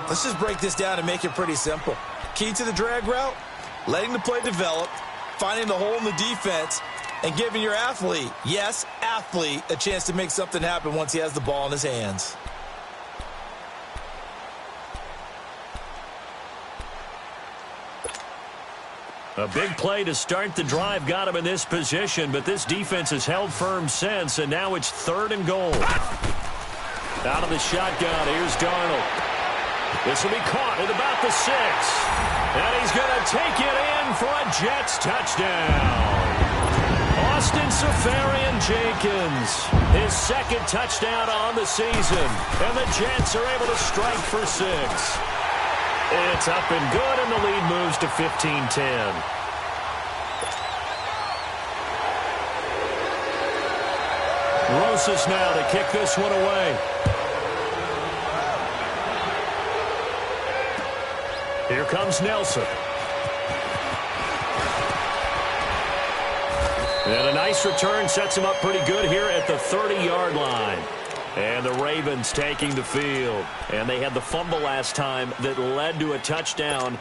[SPEAKER 3] Let's just break this down and make it pretty simple. Key to the drag route, letting the play develop, finding the hole in the defense, and giving your athlete, yes, athlete, a chance to make something happen once he has the ball in his hands.
[SPEAKER 2] A big play to start the drive got him in this position, but this defense has held firm since, and now it's 3rd and goal. Out of the shotgun, here's Darnold. This will be caught at about the 6. And he's going to take it in for a Jets touchdown. Austin Seferian-Jenkins, his 2nd touchdown on the season. And the Jets are able to strike for 6. It's up and good, and the lead moves to 15-10. Rosas now to kick this one away. Here comes Nelson. And a nice return sets him up pretty good here at the 30-yard line. And the Ravens taking the field. And they had the fumble last time that led to a touchdown.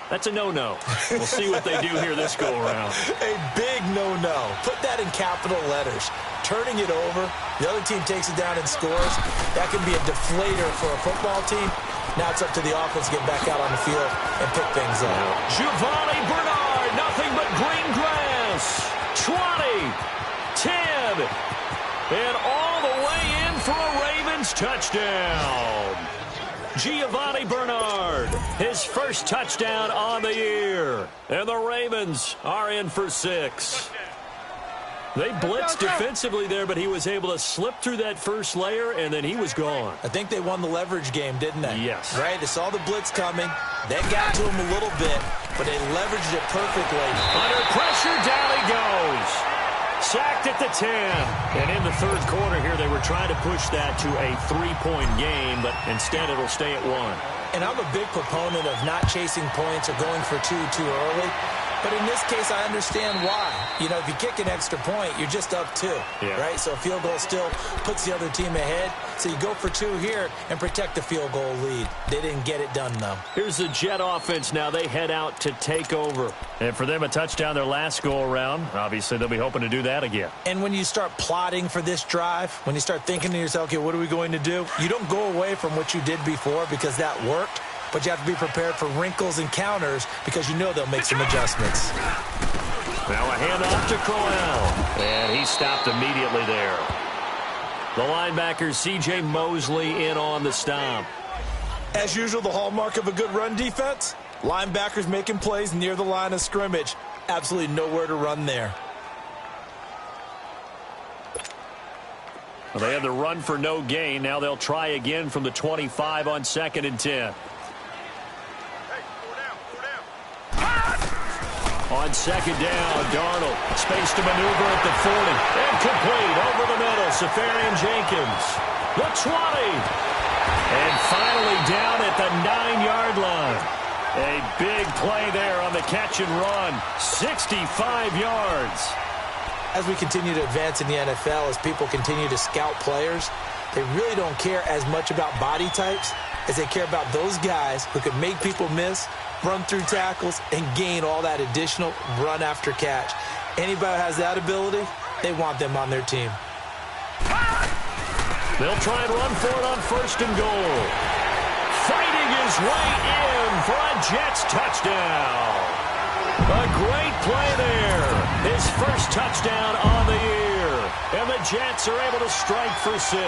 [SPEAKER 2] That's a no-no. We'll see what they do here this go-around.
[SPEAKER 3] A big no-no. Put that in capital letters. Turning it over, the other team takes it down and scores. That can be a deflator for a football team. Now it's up to the offense to get back out on the field and pick things up.
[SPEAKER 2] Giovanni Bernard, nothing but green grass. 20, 10, and all the way in for a Ravens touchdown. Giovanni Bernard, his first touchdown on the year. And the Ravens are in for 6. They blitzed defensively there, but he was able to slip through that first layer, and then he was gone.
[SPEAKER 3] I think they won the leverage game, didn't they?
[SPEAKER 2] Yes.
[SPEAKER 3] Right? They saw the blitz coming. That got to him a little bit, but they leveraged it perfectly.
[SPEAKER 2] Under pressure, down he goes. Sacked at the 10. And in the 3rd quarter here, they were trying to push that to a 3-point game, but instead it'll stay at 1.
[SPEAKER 3] And I'm a big proponent of not chasing points or going for 2 too early. But in this case, I understand why. You know, if you kick an extra point, you're just up 2, right? So a field goal still puts the other team ahead. So you go for 2 here and protect the field goal lead. They didn't get it done, though.
[SPEAKER 2] Here's the Jet offense now. They head out to take over. And for them, a touchdown their last go-around. Obviously, they'll be hoping to do that again.
[SPEAKER 3] And when you start plotting for this drive, when you start thinking to yourself, okay, what are we going to do? You don't go away from what you did before because that worked. But you have to be prepared for wrinkles and counters because you know they'll make some adjustments.
[SPEAKER 2] Now a handoff to Crowell. And he stopped immediately there. The linebacker, C.J. Mosley, in on the stop.
[SPEAKER 3] As usual, the hallmark of a good run defense, linebackers making plays near the line of scrimmage. Absolutely nowhere to run there.
[SPEAKER 2] Well, they had the run for no gain. Now they'll try again from the 25 on 2nd and 10. On 2nd down, Darnold. Space to maneuver at the 40. Incomplete over the middle. Seferian-Jenkins. The 20. And finally down at the 9-yard line. A big play there on the catch and run. 65 yards.
[SPEAKER 3] As we continue to advance in the NFL, as people continue to scout players, they really don't care as much about body types as they care about those guys who can make people miss, run through tackles, and gain all that additional run after catch. Anybody who has that ability, they want them on their team.
[SPEAKER 2] They'll try and run for it on 1st and goal. Fighting his way in for a Jets touchdown. A great play there. His first touchdown on the year. And the Jets are able to strike for 6.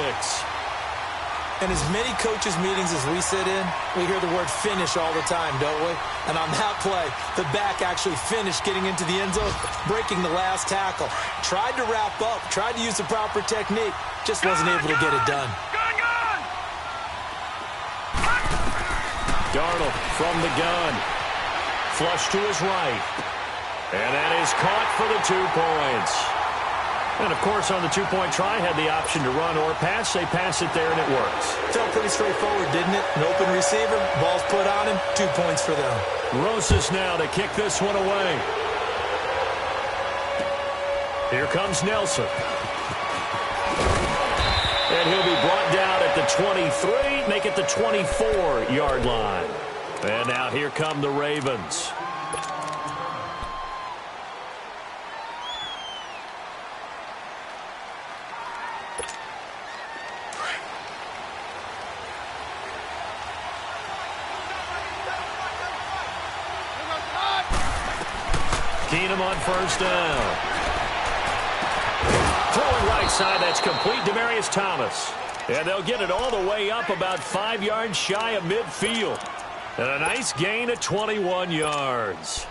[SPEAKER 3] In as many coaches' meetings as we sit in, we hear the word finish all the time, don't we? And on that play, the back actually finished getting into the end zone, breaking the last tackle. Tried to wrap up, tried to use the proper technique, just wasn't able to get it done.
[SPEAKER 2] Darnold from the gun. Flush to his right. And that is caught for the 2 points. And, of course, on the two-point try, had the option to run or pass. They pass it there, and it works.
[SPEAKER 3] Felt pretty straightforward, didn't it? An open receiver, ball's put on him, 2 points for them.
[SPEAKER 2] Rosas now to kick this one away. Here comes Nelson. And he'll be brought down at the 23, make it the 24-yard line. And now here come the Ravens. Keenum on first down. Throwing right side, that's complete. Demaryius Thomas. And they'll get it all the way up about 5 yards shy of midfield. And a nice gain of 21 yards.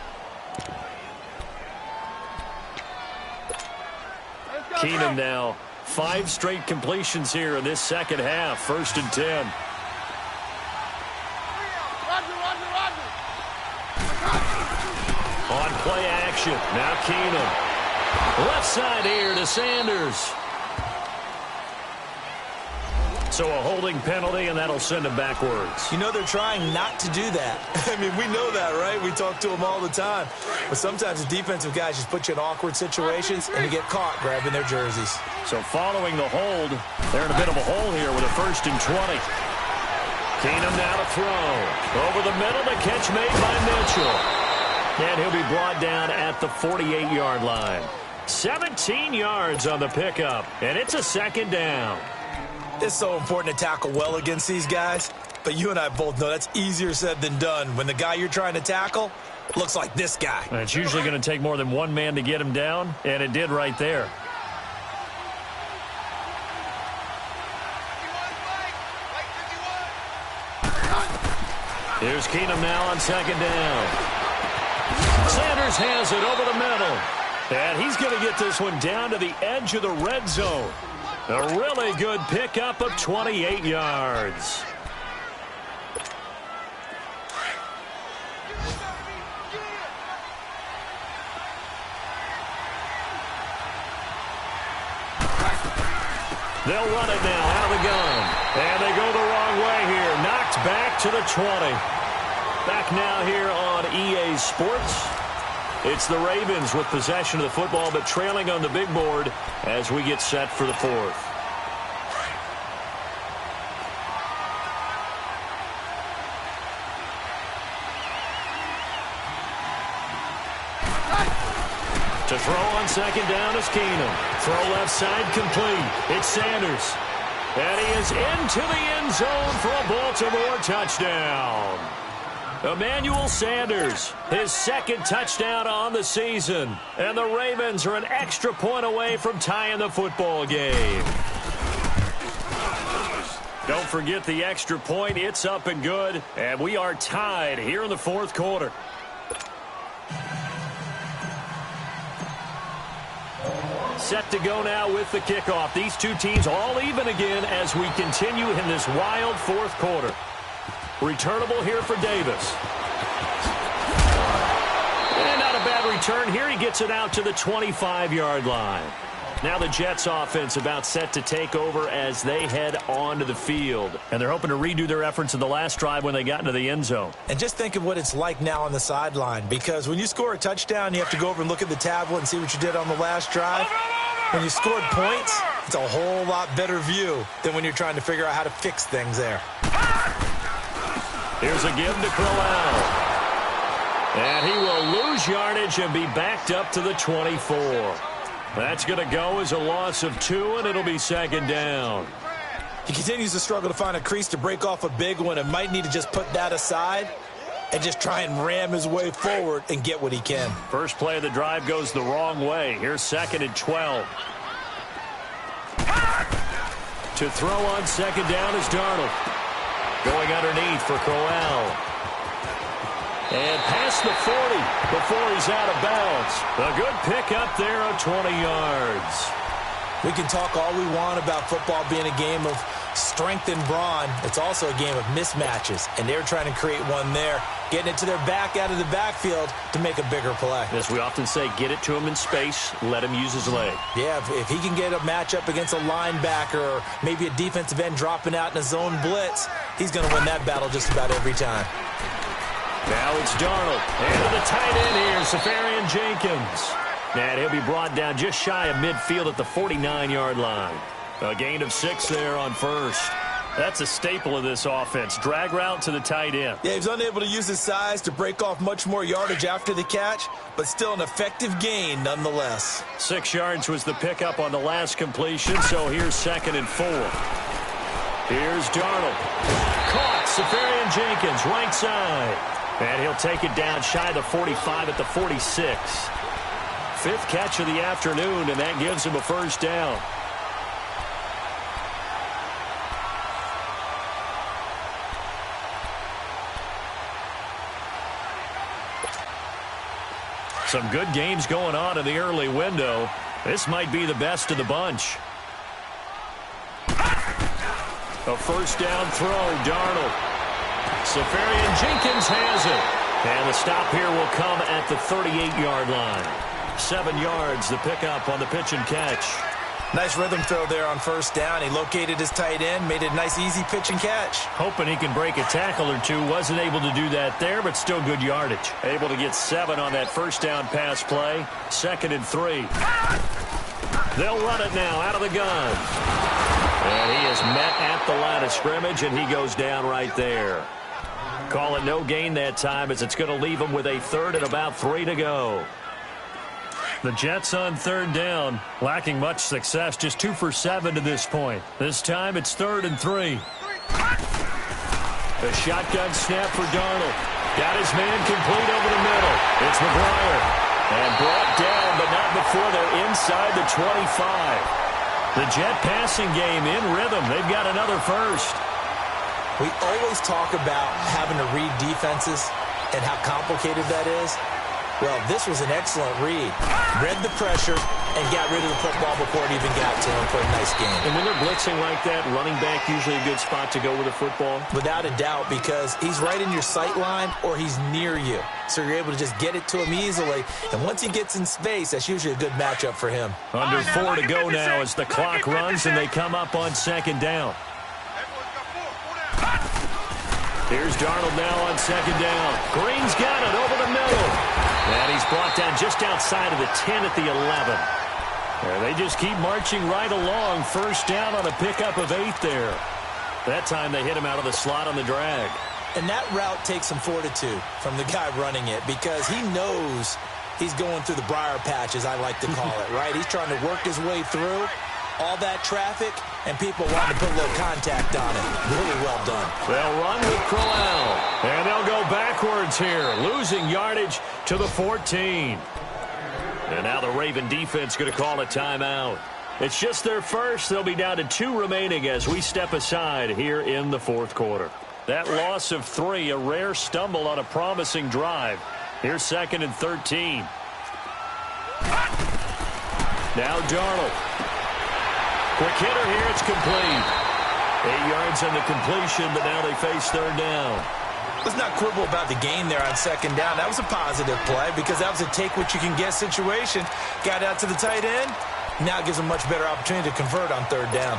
[SPEAKER 2] Keenum now 5 straight completions here in this second half. 1st and 10. On play action. Now Keenum. Left side here to Sanders. So a holding penalty, and that'll send him backwards.
[SPEAKER 3] You know they're trying not to do that. I mean, we know that, right? We talk to them all the time. But sometimes the defensive guys just put you in awkward situations, and you get caught grabbing their jerseys.
[SPEAKER 2] So following the hold, they're in a bit of a hole here with a 1st and 20. Keenum now to throw. Over the middle, the catch made by Mitchell. And he'll be brought down at the 48-yard line. 17 yards on the pickup, and it's a 2nd down.
[SPEAKER 3] It's so important to tackle well against these guys, but you and I both know that's easier said than done when the guy you're trying to tackle looks like this guy.
[SPEAKER 2] And it's usually going to take more than one man to get him down, and it did right there. Here's Keenum now on 2nd down. Sanders has it over the middle. And he's going to get this one down to the edge of the red zone. A really good pickup of 28 yards. They'll run it now out of the gun. And they go the wrong way here. Knocked back to the 20. Back now here on EA Sports. It's the Ravens with possession of the football, but trailing on the big board as we get set for the 4th. To throw on 2nd down is Keenum. Throw left side complete. It's Sanders. And he is into the end zone for a Baltimore touchdown. Emmanuel Sanders, his 2nd touchdown on the season. And the Ravens are an extra point away from tying the football game. Don't forget the extra point. It's up and good. And we are tied here in the 4th quarter. Set to go now with the kickoff. These two teams all even again as we continue in this wild 4th quarter. Returnable here for Davis. And not a bad return here. He gets it out to the 25-yard line. Now the Jets offense about set to take over as they head onto the field. And they're hoping to redo their efforts in the last drive when they got into the end zone.
[SPEAKER 3] And just think of what it's like now on the sideline, because when you score a touchdown, you have to go over and look at the tablet and see what you did on the last drive. When you scored points, it's a whole lot better view than when you're trying to figure out how to fix things there.
[SPEAKER 2] Here's a give to Crowell. And he will lose yardage and be backed up to the 24. That's going to go as a loss of 2, and it'll be 2nd down.
[SPEAKER 3] He continues to struggle to find a crease to break off a big one and might need to just put that aside and just try and ram his way forward and get what he can.
[SPEAKER 2] First play of the drive goes the wrong way. Here's 2nd and 12. To throw on second down is Darnold. Going underneath for Crowell. And past the 40 before he's out of bounds. A good pickup there of 20 yards.
[SPEAKER 3] We can talk all we want about football being a game of strength and brawn. It's also a game of mismatches, and they're trying to create one there, getting it to their back out of the backfield to make a bigger play.
[SPEAKER 2] As we often say, get it to him in space, let him use his leg.
[SPEAKER 3] Yeah, if he can get a matchup against a linebacker or maybe a defensive end dropping out in a zone blitz, he's going to win that battle just about every time.
[SPEAKER 2] Now it's Darnold. And to the tight end here, Safarian Jenkins. And he'll be brought down just shy of midfield at the 49-yard line. A gain of 6 there on first. That's a staple of this offense. Drag route to the tight end.
[SPEAKER 3] Yeah, he's unable to use his size to break off much more yardage after the catch, but still an effective gain nonetheless.
[SPEAKER 2] 6 yards was the pickup on the last completion, so here's 2nd and 4. Here's Darnold. Caught. Safarian Jenkins, right side. And he'll take it down shy of the 45 at the 46. 5th catch of the afternoon, and that gives him a first down. Some good games going on in the early window. This might be the best of the bunch. A first down throw, Darnold. Safarian Jenkins has it. And the stop here will come at the 38-yard line. 7 yards, the pickup on the pitch and catch.
[SPEAKER 3] Nice rhythm throw there on first down. He located his tight end, made it a nice, easy pitch and catch.
[SPEAKER 2] Hoping he can break a tackle or two. Wasn't able to do that there, but still good yardage. Able to get 7 on that first down pass play. 2nd and 3. They'll run it now out of the gun. And he is met at the line of scrimmage, and he goes down right there. Call it no gain that time, as it's going to leave him with a 3rd and about 3 to go. The Jets on 3rd down, lacking much success, just 2 for 7 to this point. This time it's 3rd and 3. A shotgun snap for Darnold. Got his man complete over the middle. It's McGuire. And brought down, but not before they're inside the 25. The Jet passing game in rhythm. They've got another first.
[SPEAKER 3] We always talk about having to read defenses and how complicated that is. Well, this was an excellent read. Read the pressure and got rid of the football before it even got to him for a nice game.
[SPEAKER 2] And when they're blitzing like that, running back usually a good spot to go with the football?
[SPEAKER 3] Without a doubt, because he's right in your sight line or he's near you. So you're able to just get it to him easily. And once he gets in space, that's usually a good matchup for him.
[SPEAKER 2] Under 4 to go now as the clock runs and they come up on 2nd down. Here's Darnold now on 2nd down. Green's got it over the middle. And he's brought down just outside of the 10 at the 11. And they just keep marching right along. First down on a pickup of 8 there. That time they hit him out of the slot on the drag.
[SPEAKER 3] And that route takes some fortitude from the guy running it because he knows he's going through the briar patch, as I like to call it, right? He's trying to work his way through all that traffic, and people want to put a little contact on it. Really well done.
[SPEAKER 2] They'll run with Crowell. And they'll go backwards here, losing yardage to the 14. And now the Raven defense going to call a timeout. It's just their first. They'll be down to 2 remaining as we step aside here in the 4th quarter. That loss of 3, a rare stumble on a promising drive. Here's 2nd and 13. Now Darnold. Quick hitter here, it's complete. 8 yards on the completion, but now they face 3rd down.
[SPEAKER 3] Let's not quibble about the gain there on 2nd down. That was a positive play because that was a take-what-you-can-get situation. Got out to the tight end. Now it gives them a much better opportunity to convert on 3rd down.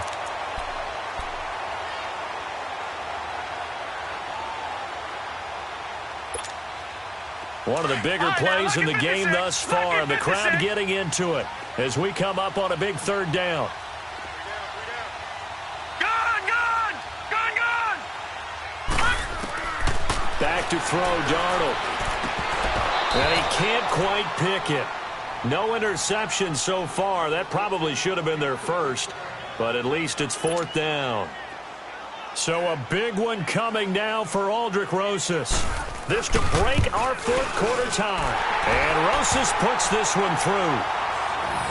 [SPEAKER 2] One of the bigger plays in the game thus far. The crowd getting into it as we come up on a big 3rd down. Back to throw, Darnold. And he can't quite pick it. No interception so far. That probably should have been their first, but at least it's 4th down. So a big one coming now for Aldrich Rosas. This to break our 4th quarter tie. And Rosas puts this one through.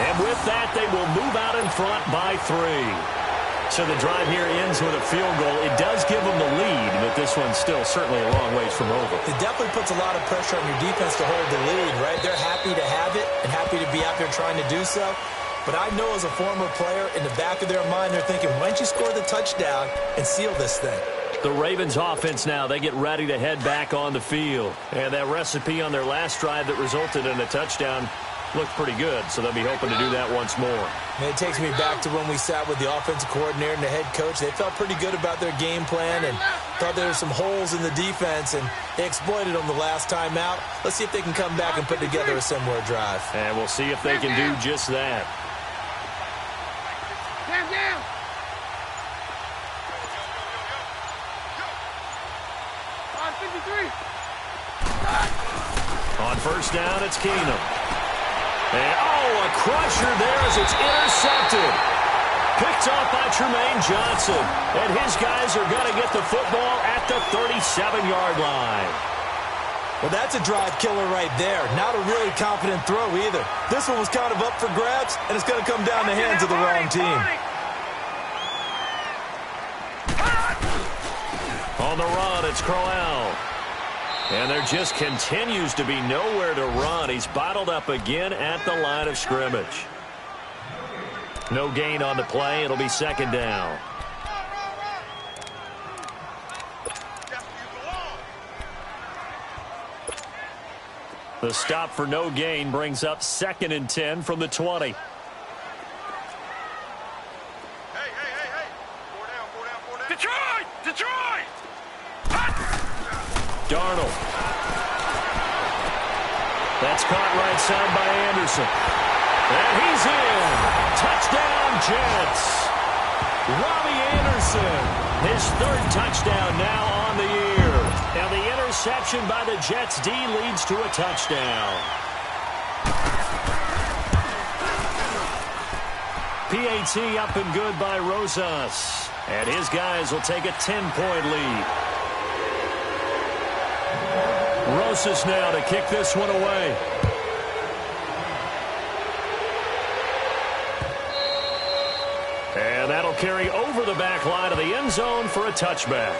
[SPEAKER 2] And with that, they will move out in front by 3. So the drive here ends with a field goal. It does give them the lead, but this one's still certainly a long ways from over.
[SPEAKER 3] It definitely puts a lot of pressure on your defense to hold the lead, right? They're happy to have it and happy to be out there trying to do so. But I know as a former player, in the back of their mind, they're thinking, why don't you score the touchdown and seal this thing?
[SPEAKER 2] The Ravens offense now, they get ready to head back on the field. And that recipe on their last drive that resulted in a touchdown looked pretty good, so they'll be hoping to do that once more.
[SPEAKER 3] And it takes me back to when we sat with the offensive coordinator and the head coach. They felt pretty good about their game plan and thought there were some holes in the defense, and they exploited them the last time out. Let's see if they can come back and put together a similar drive.
[SPEAKER 2] And we'll see if they can do just that.
[SPEAKER 4] Down. On 53.
[SPEAKER 2] On first down, it's Keenum. And, a crusher there as it's intercepted. Picked off by Tremaine Johnson. And his guys are going to get the football at the 37-yard line.
[SPEAKER 3] Well, that's a drive killer right there. Not a really confident throw either. This one was kind of up for grabs, and it's going to come down the hands of the wrong team.
[SPEAKER 2] On the run, it's Crowell. And there just continues to be nowhere to run. He's bottled up again at the line of scrimmage. No gain on the play. It'll be second down. The stop for no gain brings up 2nd and 10 from the 20.
[SPEAKER 4] Detroit!
[SPEAKER 2] Darnold. That's caught right side by Anderson. And he's in. Touchdown, Jets. Robbie Anderson. His 3rd touchdown now on the year. And the interception by the Jets D leads to a touchdown. PAT up and good by Rosas. And his guys will take a 10-point lead. Rosas now to kick this one away. And that'll carry over the back line of the end zone for a touchback.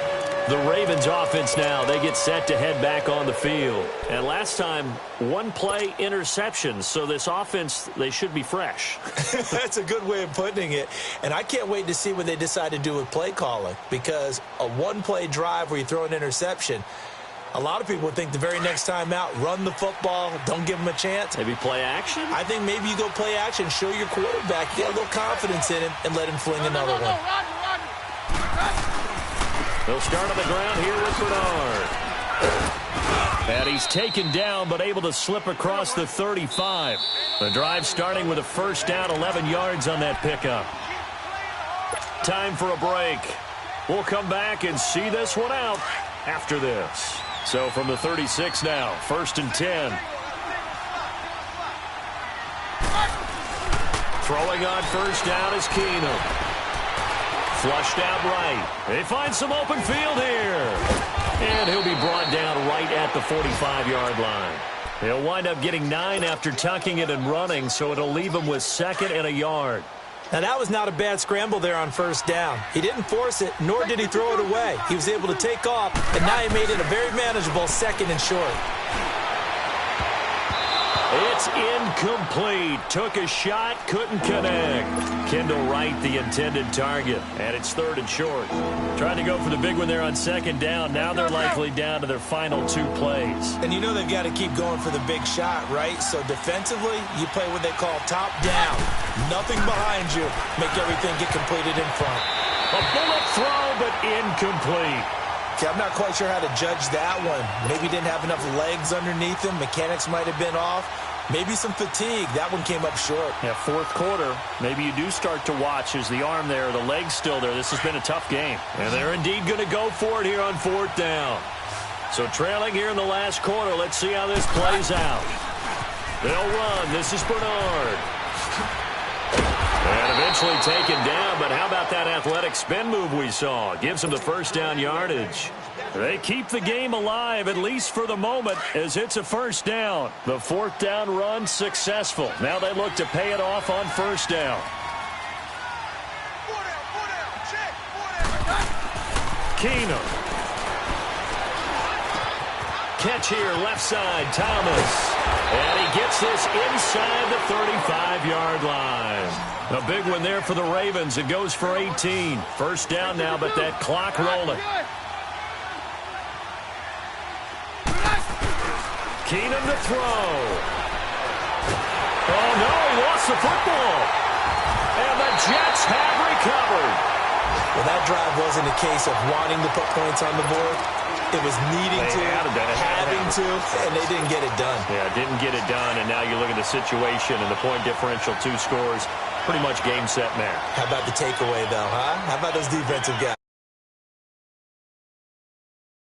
[SPEAKER 2] The Ravens offense now, they get set to head back on the field. And last time, 1-play interception. So this offense, they should be fresh.
[SPEAKER 3] That's a good way of putting it. And I can't wait to see what they decide to do with play calling. Because a 1-play drive where you throw an interception, a lot of people would think the very next time out, run the football, don't give them a chance.
[SPEAKER 2] Maybe play action?
[SPEAKER 3] I think maybe you go play action, show your quarterback, get a little confidence in him, and let him fling another one.
[SPEAKER 2] They'll start on the ground here with Bernard. And he's taken down, but able to slip across the 35. The drive starting with a first down, 11 yards on that pickup. Time for a break. We'll come back and see this one out after this. So from the 36 now, 1st and 10. Throwing on first down is Keenum. Flushed out right. They find some open field here. And he'll be brought down right at the 45-yard line. He'll wind up getting 9 after tucking it and running, so it'll leave him with 2nd and a yard.
[SPEAKER 3] Now, that was not a bad scramble there on first down. He didn't force it, nor did he throw it away. He was able to take off, and now he made it a very manageable 2nd and short.
[SPEAKER 2] It's incomplete. Took a shot, couldn't connect. Kendall Wright, the intended target, and it's 3rd and short. Trying to go for the big one there on 2nd down. Now they're likely down to their final 2 plays.
[SPEAKER 3] And you know they've got to keep going for the big shot, right? So defensively, you play what they call top down. Nothing behind you. Make everything get completed in front.
[SPEAKER 2] A bullet throw, but incomplete.
[SPEAKER 3] Okay, I'm not quite sure how to judge that one. Maybe didn't have enough legs underneath him. Mechanics might have been off. Maybe some fatigue. That one came up short.
[SPEAKER 2] Yeah, 4th quarter. Maybe you do start to watch as the arm there, the leg's still there. This has been a tough game. And they're indeed going to go for it here on 4th down. So trailing here in the last quarter. Let's see how this plays out. They'll run. This is Bernard. And eventually taken down, but how about that athletic spin move we saw? Gives him the first down yardage. They keep the game alive, at least for the moment, as it's a first down. The 4th down run successful. Now they look to pay it off on first down. Keenum. Catch here, left side, Thomas. And he gets this inside the 35-yard line. A big one there for the Ravens. It goes for 18. First down now, but that clock rolling. Keenum to throw. Oh, no, he lost the football. And the Jets have recovered.
[SPEAKER 3] Well, that drive wasn't a case of wanting to put points on the board. It was needing to, having to, and they didn't get it done.
[SPEAKER 2] Yeah, didn't get it done, and now you look at the situation and the point differential, 2 scores, pretty much game, set, match.
[SPEAKER 3] How about the takeaway, though, huh? How about those defensive guys?